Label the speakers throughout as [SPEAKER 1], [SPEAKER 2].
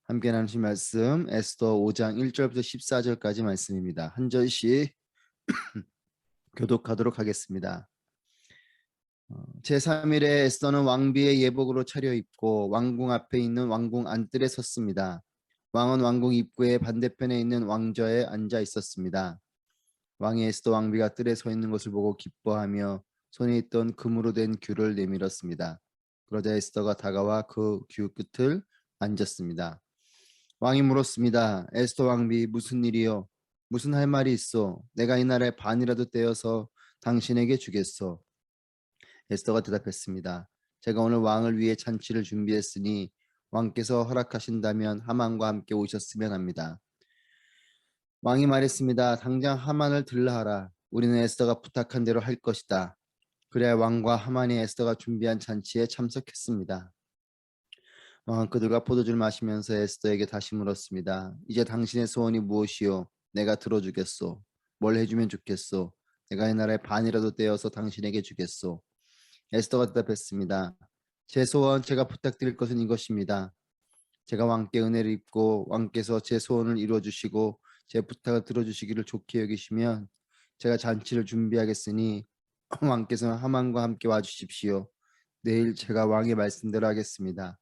[SPEAKER 1] 함께 나누실 말씀 에스더 5장 1절부터 14절까지 말씀입니다. 한 절씩 교독하도록 하겠습니다. 제3일에 에스더는 왕비의 예복으로 차려입고 왕궁 앞에 있는 왕궁 안뜰에 섰습니다. 왕은 왕궁 입구의 반대편에 있는 왕좌에 앉아 있었습니다. 왕이 에스더 왕비가 뜰에 서 있는 것을 보고 기뻐하며 손에 있던 금으로 된 귤을 내밀었습니다. 그러자 에스더가 다가와 그 귤 끝을 앉았습니다. 왕이 물었습니다. 에스더 왕비, 무슨 일이요? 무슨 할 말이 있어? 내가 이 나라의 반이라도 떼어서 당신에게 주겠소. 에스더가 대답했습니다. 제가 오늘 왕을 위해 잔치를 준비했으니 왕께서 허락하신다면 하만과 함께 오셨으면 합니다. 왕이 말했습니다. 당장 하만을 들라하라. 우리는 에스더가 부탁한 대로 할 것이다. 그래야 왕과 하만이 에스더가 준비한 잔치에 참석했습니다. 왕은 그들과 포도주를 마시면서 에스더에게 다시 물었습니다. 이제 당신의 소원이 무엇이요? 내가 들어주겠소. 뭘 해주면 좋겠소? 내가 이 나라의 반이라도 떼어서 당신에게 주겠소. 에스더가 대답했습니다. 제 소원, 제가 부탁드릴 것은 이것입니다. 제가 왕께 은혜를 입고 왕께서 제 소원을 이루어주시고 제 부탁을 들어주시기를 좋게 여기시면 제가 잔치를 준비하겠으니 왕께서는 하만과 함께 와주십시오. 내일 제가 왕의 말씀대로 하겠습니다.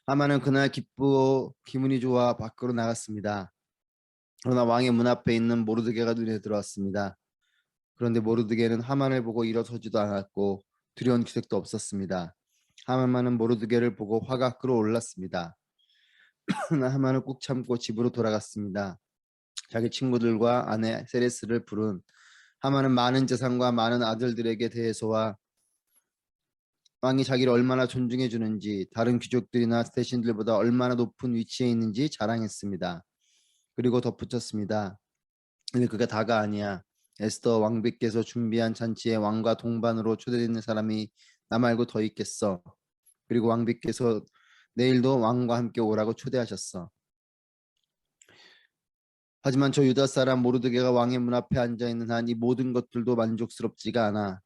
[SPEAKER 1] 하만은 그날 기쁘고 기분이 좋아 밖으로 나갔습니다. 그러나 왕의 문 앞에 있는 모르드게가 눈에 들어왔습니다. 그런데 모르드게는 하만을 보고 일어서지도 않았고 두려운 기색도 없었습니다. 하만은 모르드게를 보고 화가 끌어올랐습니다. 그러나 하만은 꾹 참고 집으로 돌아갔습니다. 자기 친구들과 아내 세레스를 부른 하만은 많은 재산과 많은 아들들에게 대해서와 왕이 자기를 얼마나 존중해 주는지 다른 귀족들이나 대신들보다 얼마나 높은 위치에 있는지 자랑했습니다. 그리고 덧붙였습니다. 근데 그가 다가 아니야. 에스더 왕비께서 준비한 잔치에 왕과 동반으로 초대되는 사람이 나 말고 더 있겠어. 그리고 왕비께서 내일도 왕과 함께 오라고 초대하셨어. 하지만 저 유다 사람 모르드게가 왕의 문 앞에 앉아 있는 한 이 모든 것들도 만족스럽지가 않아.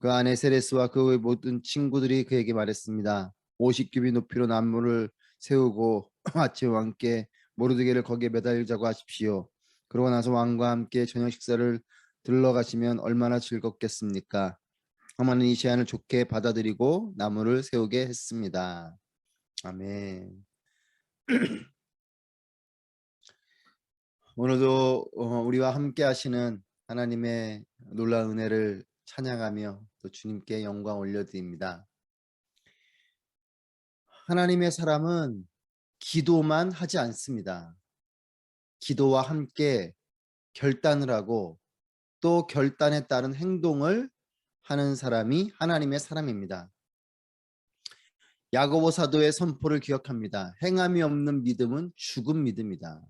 [SPEAKER 1] 그 아내 세레스와 그의 모든 친구들이 그에게 말했습니다. 50규빗 높이로 나무를 세우고 아침 왕께 모르드게를 거기에 매달리자고 하십시오. 그러고 나서 왕과 함께 저녁 식사를 들러가시면 얼마나 즐겁겠습니까? 하만은 이 제안을 좋게 받아들이고 나무를 세우게 했습니다. 아멘. 오늘도 우리와 함께 하시는 하나님의 놀라운 은혜를 찬양하며 또 주님께 영광 올려드립니다. 하나님의 사람은 기도만 하지 않습니다. 기도와 함께 결단을 하고 또 결단에 따른 행동을 하는 사람이 하나님의 사람입니다. 야고보 사도의 선포를 기억합니다. 행함이 없는 믿음은 죽은 믿음이다.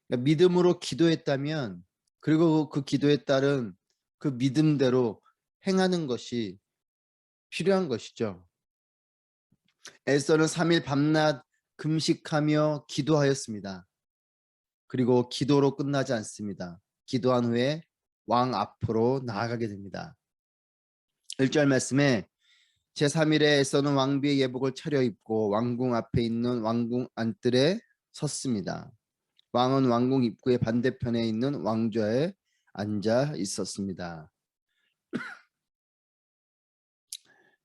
[SPEAKER 1] 그러니까 믿음으로 기도했다면 그리고 그 기도에 따른 그 믿음대로 행하는 것이 필요한 것이죠. 에스더는 3일 밤낮 금식하며 기도하였습니다. 그리고 기도로 끝나지 않습니다. 기도한 후에 왕 앞으로 나아가게 됩니다. 1절 말씀에 제3일에 에스더는 왕비의 예복을 차려입고 왕궁 앞에 있는 왕궁 안뜰에 섰습니다. 왕은 왕궁 입구의 반대편에 있는 왕좌에 앉아 있었습니다.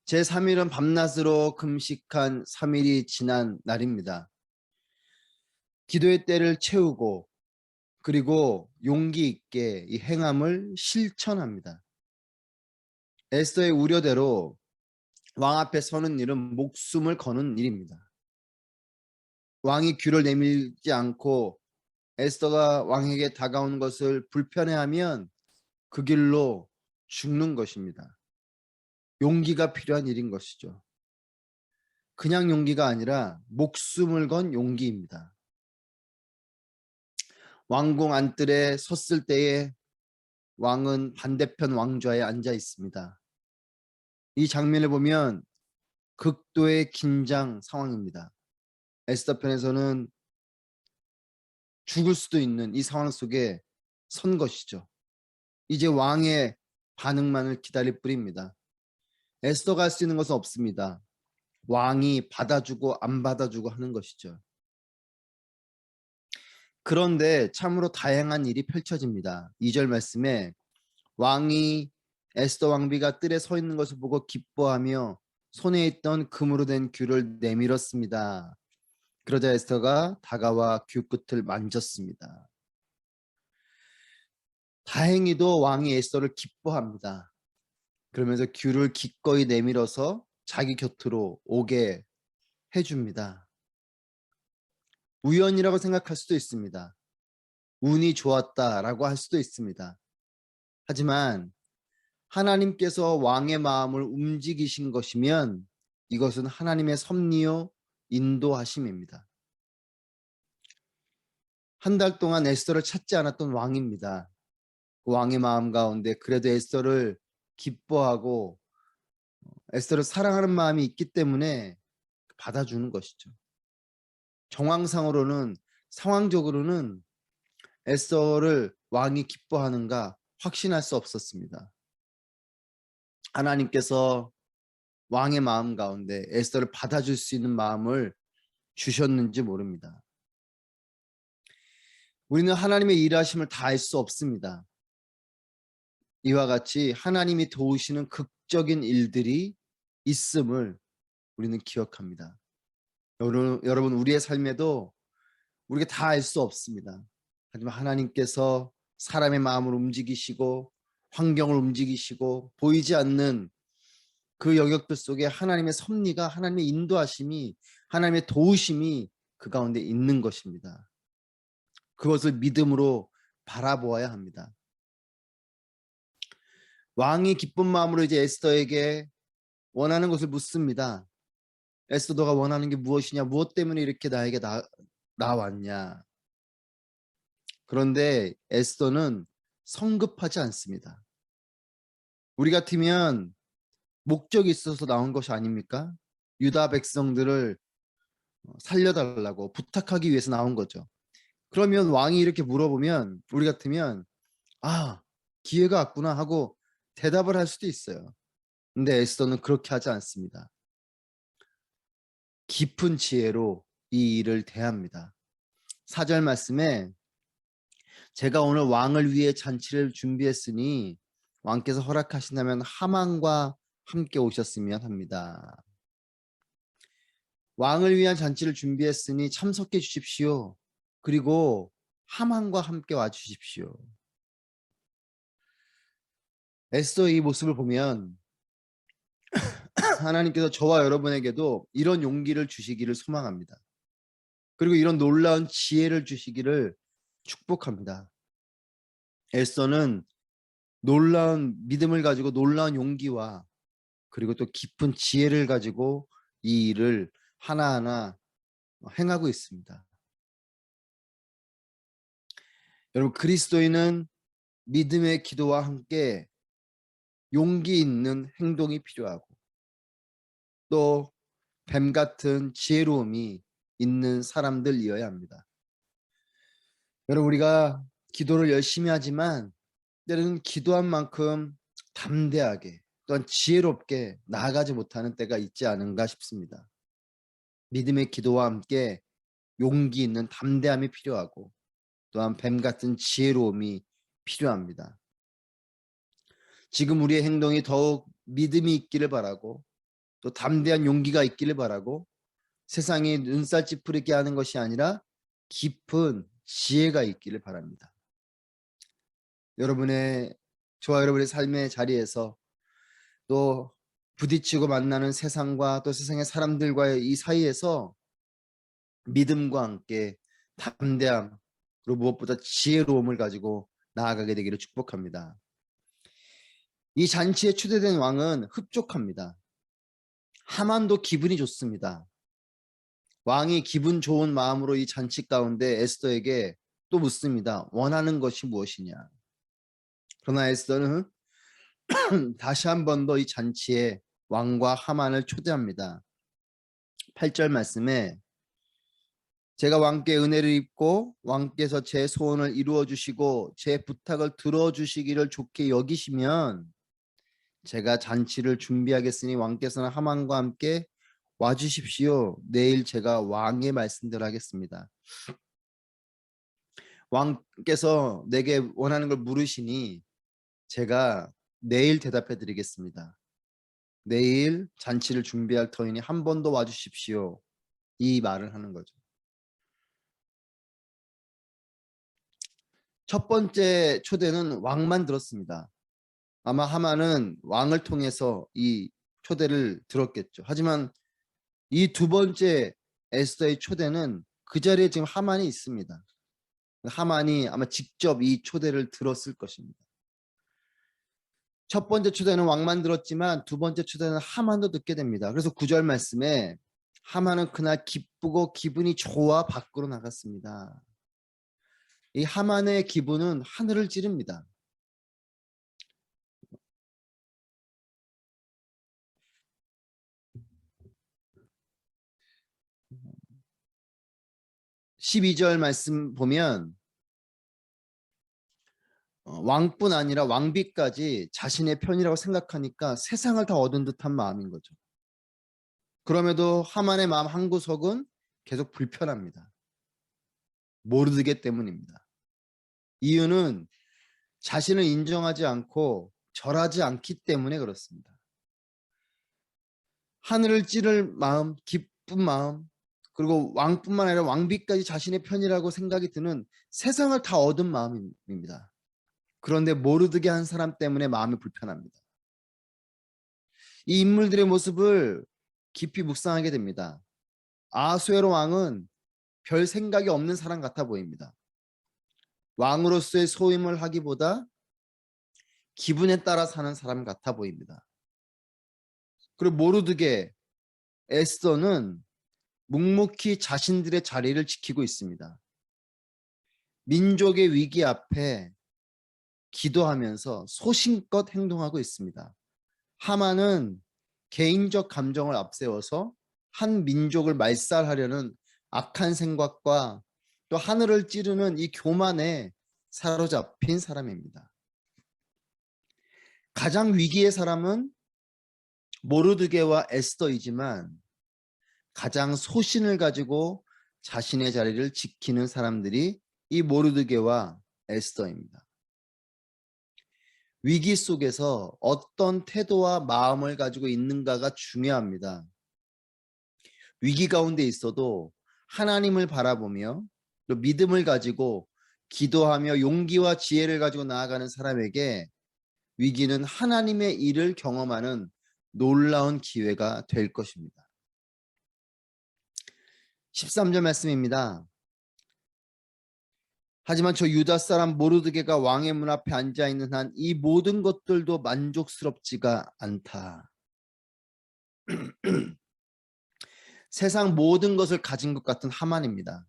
[SPEAKER 1] 제3일은 밤낮으로 금식한 3일이 지난 날입니다. 기도의 때를 채우고 그리고 용기 있게 이 행함을 실천합니다. 에스더의 우려대로 왕 앞에 서는 일은 목숨을 거는 일입니다. 왕이 귀를 내밀지 않고 에스더가 왕에게 다가오는 것을 불편해하면 그 길로 죽는 것입니다. 용기가 필요한 일인 것이죠. 그냥 용기가 아니라 목숨을 건 용기입니다. 왕궁 안뜰에 섰을 때에 왕은 반대편 왕좌에 앉아 있습니다. 이 장면을 보면 극도의 긴장 상황입니다. 에스더 편에서는 죽을 수도 있는 이 상황 속에 선 것이죠. 이제 왕의 반응만을 기다릴 뿐입니다. 에스더가 할 수 있는 것은 없습니다. 왕이 받아주고 안 받아주고 하는 것이죠. 그런데 참으로 다양한 일이 펼쳐집니다. 2절 말씀에 왕이 에스더 왕비가 뜰에 서 있는 것을 보고 기뻐하며 손에 있던 금으로 된 귤을 내밀었습니다. 그러자 에스더가 다가와 귤 끝을 만졌습니다. 다행히도 왕이 에스더를 기뻐합니다. 그러면서 귤을 기꺼이 내밀어서 자기 곁으로 오게 해줍니다. 우연이라고 생각할 수도 있습니다. 운이 좋았다라고 할 수도 있습니다. 하지만 하나님께서 왕의 마음을 움직이신 것이면 이것은 하나님의 섭리요 인도하심입니다. 한 달 동안 에스더를 찾지 않았던 왕입니다. 그 왕의 마음 가운데 그래도 에스더를 기뻐하고 에스더를 사랑하는 마음이 있기 때문에 받아주는 것이죠. 정황상으로는 상황적으로는 에스더를 왕이 기뻐하는가 확신할 수 없었습니다. 하나님께서 왕의 마음 가운데 에스더를 받아줄 수 있는 마음을 주셨는지 모릅니다. 우리는 하나님의 일하심을 다 알 수 없습니다. 이와 같이 하나님이 도우시는 극적인 일들이 있음을 우리는 기억합니다. 여러분 우리의 삶에도 우리가 다 알 수 없습니다. 하지만 하나님께서 사람의 마음을 움직이시고 환경을 움직이시고 보이지 않는 그 영역들 속에 하나님의 섭리가 하나님의 인도하심이 하나님의 도우심이 그 가운데 있는 것입니다. 그것을 믿음으로 바라보아야 합니다. 왕이 기쁜 마음으로 이제 에스더에게 원하는 것을 묻습니다. 에스더 너가 원하는 게 무엇이냐? 무엇 때문에 이렇게 나에게 나왔냐? 그런데 에스더는 성급하지 않습니다. 우리 같으면 목적이 있어서 나온 것이 아닙니까? 유다 백성들을 살려달라고 부탁하기 위해서 나온 거죠. 그러면 왕이 이렇게 물어보면 우리 같으면 아, 기회가 왔구나 하고 대답을 할 수도 있어요. 근데 에스더는 그렇게 하지 않습니다. 깊은 지혜로 이 일을 대합니다. 4절 말씀에 제가 오늘 왕을 위해 잔치를 준비했으니 왕께서 허락하신다면 하만과 함께 오셨으면 합니다. 왕을 위한 잔치를 준비했으니 참석해 주십시오. 그리고 하만과 함께 와 주십시오. 에스더의 이 모습을 보면 하나님께서 저와 여러분에게도 이런 용기를 주시기를 소망합니다. 그리고 이런 놀라운 지혜를 주시기를 축복합니다. 에스더는 놀라운 믿음을 가지고 놀라운 용기와 그리고 또 깊은 지혜를 가지고 이 일을 하나하나 행하고 있습니다. 여러분 그리스도인은 믿음의 기도와 함께 용기 있는 행동이 필요하고 또 뱀 같은 지혜로움이 있는 사람들이어야 합니다. 여러분 우리가 기도를 열심히 하지만 때로는 기도한 만큼 담대하게 또한 지혜롭게 나아가지 못하는 때가 있지 않은가 싶습니다. 믿음의 기도와 함께 용기 있는 담대함이 필요하고 또한 뱀 같은 지혜로움이 필요합니다. 지금 우리의 행동이 더욱 믿음이 있기를 바라고 또 담대한 용기가 있기를 바라고 세상이 눈살 찌푸리게 하는 것이 아니라 깊은 지혜가 있기를 바랍니다. 저와 여러분의 삶의 자리에서 또 부딪히고 만나는 세상과 또 세상의 사람들과의 이 사이에서 믿음과 함께 담대함 그리고 무엇보다 지혜로움을 가지고 나아가게 되기를 축복합니다. 이 잔치에 초대된 왕은 흡족합니다. 하만도 기분이 좋습니다. 왕이 기분 좋은 마음으로 이 잔치 가운데 에스더에게 또 묻습니다. 원하는 것이 무엇이냐? 그러나 에스더는 다시 한 번 더 이 잔치에 왕과 하만을 초대합니다. 8절 말씀에 제가 왕께 은혜를 입고 왕께서 제 소원을 이루어 주시고 제 부탁을 들어 주시기를 좋게 여기시면 제가 잔치를 준비하겠으니 왕께서는 하만과 함께 와주십시오. 내일 제가 왕의 말씀대로 하겠습니다. 왕께서 내게 원하는 걸 물으시니 제가 내일 대답해 드리겠습니다. 내일 잔치를 준비할 터이니 한 번 더 와주십시오. 이 말을 하는 거죠. 첫 번째 초대는 왕만 들었습니다. 아마 하만은 왕을 통해서 이 초대를 들었겠죠. 하지만 이 두 번째 에스더의 초대는 그 자리에 지금 하만이 있습니다. 하만이 아마 직접 이 초대를 들었을 것입니다. 첫 번째 초대는 왕만 들었지만 두 번째 초대는 하만도 듣게 됩니다. 그래서 9절 말씀에 하만은 그날 기쁘고 기분이 좋아 밖으로 나갔습니다. 이 하만의 기분은 하늘을 찌릅니다. (12절) 말씀 보면 왕뿐 아니라 왕비까지 자신의 편이라고 생각하니까 세상을 다 얻은 듯한 마음인 거죠. 그럼에도 하만의 마음 한구석은 계속 불편합니다. 모르드게 때문입니다. 이유는 자신을 인정하지 않고 절하지 않기 때문에 그렇습니다. 하늘을 찌를 마음, 기쁜 마음, 그리고 왕뿐만 아니라 왕비까지 자신의 편이라고 생각이 드는 세상을 다 얻은 마음입니다. 그런데 모르드게 한 사람 때문에 마음이 불편합니다. 이 인물들의 모습을 깊이 묵상하게 됩니다. 아수에로 왕은 별 생각이 없는 사람 같아 보입니다. 왕으로서의 소임을 하기보다 기분에 따라 사는 사람 같아 보입니다. 그리고 모르드게, 에스더는 묵묵히 자신들의 자리를 지키고 있습니다. 민족의 위기 앞에 기도하면서 소신껏 행동하고 있습니다. 하만은 개인적 감정을 앞세워서 한 민족을 말살하려는 악한 생각과 또 하늘을 찌르는 이 교만에 사로잡힌 사람입니다. 가장 위기의 사람은 모르드게와 에스더이지만 가장 소신을 가지고 자신의 자리를 지키는 사람들이 이 모르드게와 에스더입니다. 위기 속에서 어떤 태도와 마음을 가지고 있는가가 중요합니다. 위기 가운데 있어도 하나님을 바라보며 또 믿음을 가지고 기도하며 용기와 지혜를 가지고 나아가는 사람에게 위기는 하나님의 일을 경험하는 놀라운 기회가 될 것입니다. 13절 말씀입니다. 하지만 저 유다 사람 모르드게가 왕의 문 앞에 앉아 있는 한 이 모든 것들도 만족스럽지가 않다. 세상 모든 것을 가진 것 같은 하만입니다.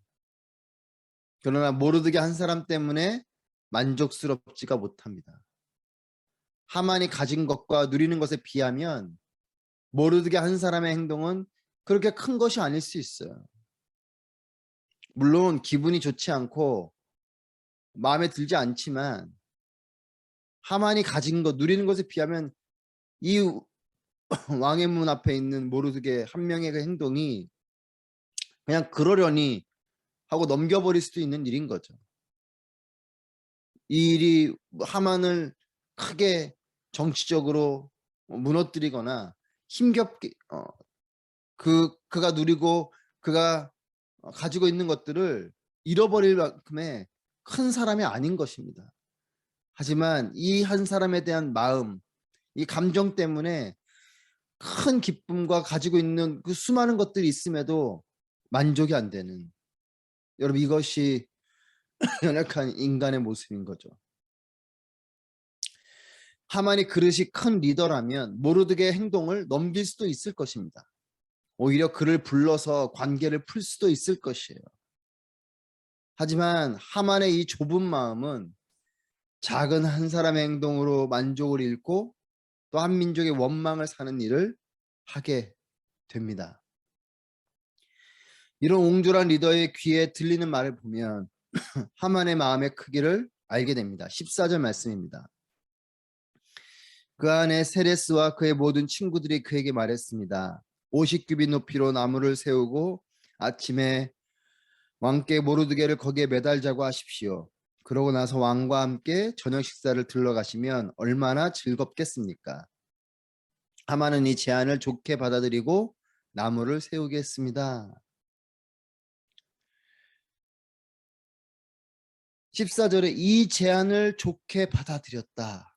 [SPEAKER 1] 그러나 모르드게 한 사람 때문에 만족스럽지가 못합니다. 하만이 가진 것과 누리는 것에 비하면 모르드게 한 사람의 행동은 그렇게 큰 것이 아닐 수 있어요. 물론 기분이 좋지 않고 마음에 들지 않지만 하만이 가진 것, 누리는 것에 비하면 이 왕의 문 앞에 있는 모르드게 한 명의 그 행동이 그냥 그러려니 하고 넘겨버릴 수도 있는 일인 거죠. 이 일이 하만을 크게 정치적으로 무너뜨리거나 힘겹게 그가 누리고 그가 가지고 있는 것들을 잃어버릴 만큼의 큰 사람이 아닌 것입니다. 하지만 이 한 사람에 대한 마음, 이 감정 때문에 큰 기쁨과 가지고 있는 그 수많은 것들이 있음에도 만족이 안 되는, 여러분 이것이 연약한 인간의 모습인 거죠. 하만이 그릇이 큰 리더라면 모르드게의 행동을 넘길 수도 있을 것입니다. 오히려 그를 불러서 관계를 풀 수도 있을 것이에요. 하지만 하만의 이 좁은 마음은 작은 한 사람의 행동으로 만족을 잃고 또 한 민족의 원망을 사는 일을 하게 됩니다. 이런 옹졸한 리더의 귀에 들리는 말을 보면 하만의 마음의 크기를 알게 됩니다. 14절 말씀입니다. 그 안에 세레스와 그의 모든 친구들이 그에게 말했습니다. 50규빗 높이로 나무를 세우고 아침에 왕께 모르드게를 거기에 매달자고 하십시오. 그러고 나서 왕과 함께 저녁 식사를 들러가시면 얼마나 즐겁겠습니까? 하만은 이 제안을 좋게 받아들이고 나무를 세우겠습니다. 14절에 이 제안을 좋게 받아들였다.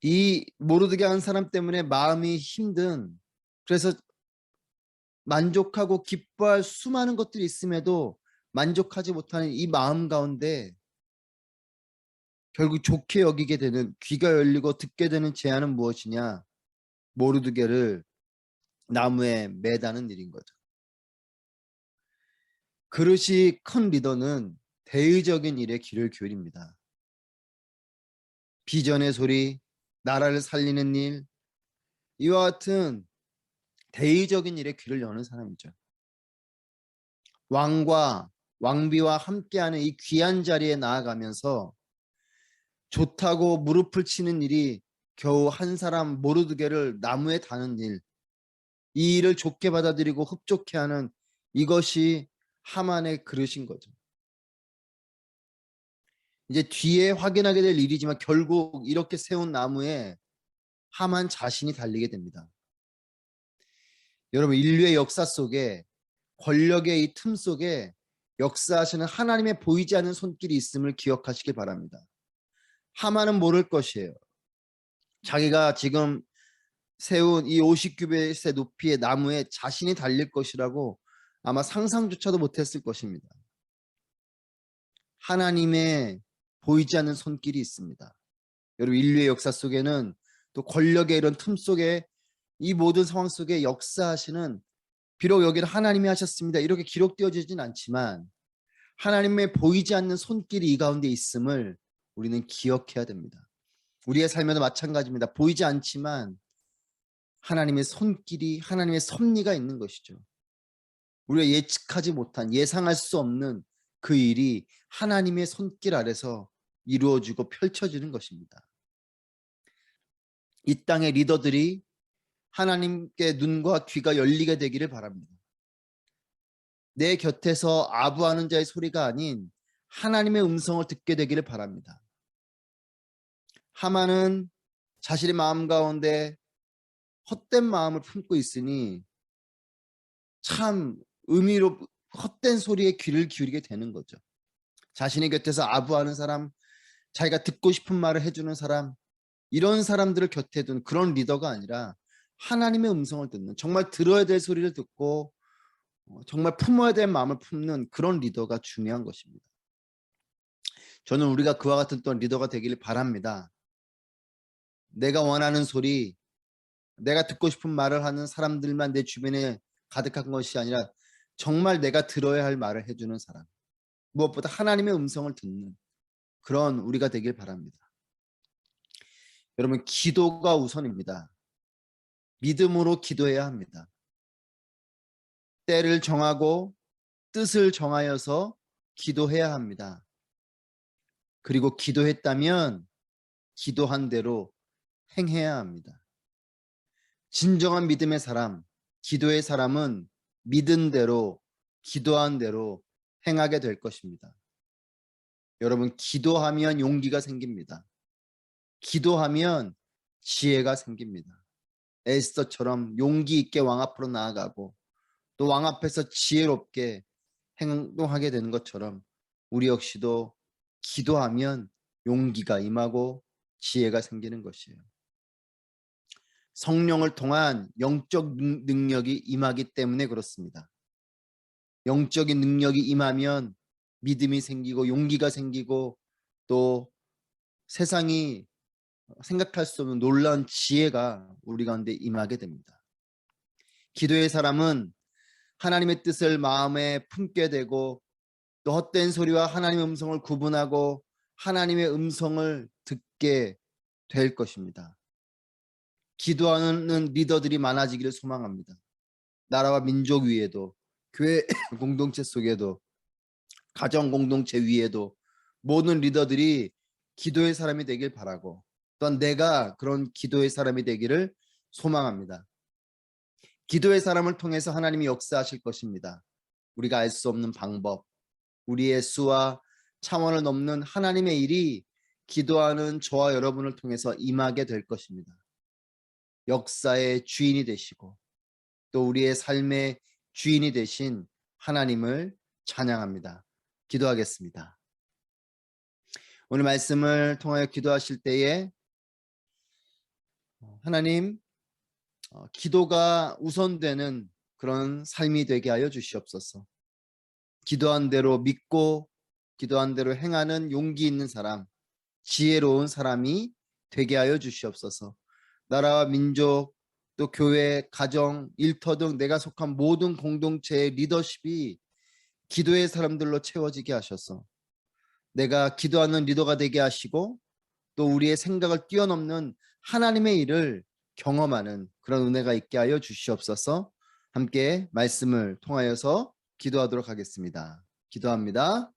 [SPEAKER 1] 이 모르드게 한 사람 때문에 마음이 힘든, 그래서 만족하고 기뻐할 수많은 것들이 있음에도 만족하지 못하는 이 마음 가운데 결국 좋게 여기게 되는, 귀가 열리고 듣게 되는 제안은 무엇이냐? 모르드게를 나무에 매다는 일인 거죠. 그릇이 큰 리더는 대의적인 일에 귀를 기울입니다. 비전의 소리, 나라를 살리는 일, 이와 같은 대의적인 일에 귀를 여는 사람이죠. 왕과 왕비와 함께하는 이 귀한 자리에 나아가면서 좋다고 무릎을 치는 일이 겨우 한 사람 모르드게를 나무에 다는 일, 이 일을 좋게 받아들이고 흡족해 하는, 이것이 하만의 그릇인 거죠. 이제 뒤에 확인하게 될 일이지만 결국 이렇게 세운 나무에 하만 자신이 달리게 됩니다. 여러분, 인류의 역사 속에, 권력의 이 틈 속에 역사하시는 하나님의 보이지 않는 손길이 있음을 기억하시길 바랍니다. 하만은 모를 것이에요. 자기가 지금 세운 이 50규빗의 높이의 나무에 자신이 달릴 것이라고 아마 상상조차도 못했을 것입니다. 하나님의 보이지 않는 손길이 있습니다. 여러분, 인류의 역사 속에는 또 권력의 이런 틈 속에, 이 모든 상황 속에 역사하시는, 비록 여기는 하나님이 하셨습니다 이렇게 기록되어지진 않지만 하나님의 보이지 않는 손길이 이 가운데 있음을 우리는 기억해야 됩니다. 우리의 삶에도 마찬가지입니다. 보이지 않지만 하나님의 손길이, 하나님의 섭리가 있는 것이죠. 우리가 예측하지 못한, 예상할 수 없는 그 일이 하나님의 손길 아래서 이루어지고 펼쳐지는 것입니다. 이 땅의 리더들이 하나님께 눈과 귀가 열리게 되기를 바랍니다. 내 곁에서 아부하는 자의 소리가 아닌 하나님의 음성을 듣게 되기를 바랍니다. 하만은 자신의 마음 가운데 헛된 마음을 품고 있으니 참 의미로 헛된 소리에 귀를 기울이게 되는 거죠. 자신의 곁에서 아부하는 사람, 자기가 듣고 싶은 말을 해주는 사람, 이런 사람들을 곁에 둔 그런 리더가 아니라 하나님의 음성을 듣는, 정말 들어야 될 소리를 듣고 정말 품어야 될 마음을 품는 그런 리더가 중요한 것입니다. 저는 우리가 그와 같은 또 리더가 되기를 바랍니다. 내가 원하는 소리, 내가 듣고 싶은 말을 하는 사람들만 내 주변에 가득한 것이 아니라 정말 내가 들어야 할 말을 해주는 사람, 무엇보다 하나님의 음성을 듣는 그런 우리가 되길 바랍니다. 여러분, 기도가 우선입니다. 믿음으로 기도해야 합니다. 때를 정하고 뜻을 정하여서 기도해야 합니다. 그리고 기도했다면 기도한 대로 행해야 합니다. 진정한 믿음의 사람, 기도의 사람은 믿은 대로, 기도한 대로 행하게 될 것입니다. 여러분, 기도하면 용기가 생깁니다. 기도하면 지혜가 생깁니다. 에스더처럼 용기 있게 왕 앞으로 나아가고 또 왕 앞에서 지혜롭게 행동하게 되는 것처럼 우리 역시도 기도하면 용기가 임하고 지혜가 생기는 것이에요. 성령을 통한 영적 능력이 임하기 때문에 그렇습니다. 영적인 능력이 임하면 믿음이 생기고 용기가 생기고 또 세상이 생각할 수 없는 놀라운 지혜가 우리 가운데 임하게 됩니다. 기도의 사람은 하나님의 뜻을 마음에 품게 되고 또 헛된 소리와 하나님의 음성을 구분하고 하나님의 음성을 듣게 될 것입니다. 기도하는 리더들이 많아지기를 소망합니다. 나라와 민족 위에도, 교회 공동체 속에도, 가정 공동체 위에도 모든 리더들이 기도의 사람이 되길 바라고 또한 내가 그런 기도의 사람이 되기를 소망합니다. 기도의 사람을 통해서 하나님이 역사하실 것입니다. 우리가 알 수 없는 방법, 우리의 수와 차원을 넘는 하나님의 일이 기도하는 저와 여러분을 통해서 임하게 될 것입니다. 역사의 주인이 되시고 또 우리의 삶의 주인이 되신 하나님을 찬양합니다. 기도하겠습니다. 오늘 말씀을 통하여 기도하실 때에 하나님, 기도가 우선되는 그런 삶이 되게 하여 주시옵소서. 기도한 대로 믿고 기도한 대로 행하는 용기 있는 사람, 지혜로운 사람이 되게 하여 주시옵소서. 나라와 민족, 또 교회, 가정, 일터 등 내가 속한 모든 공동체의 리더십이 기도의 사람들로 채워지게 하셔서 내가 기도하는 리더가 되게 하시고 또 우리의 생각을 뛰어넘는 하나님의 일을 경험하는 그런 은혜가 있게 하여 주시옵소서. 함께 말씀을 통하여서 기도하도록 하겠습니다. 기도합니다.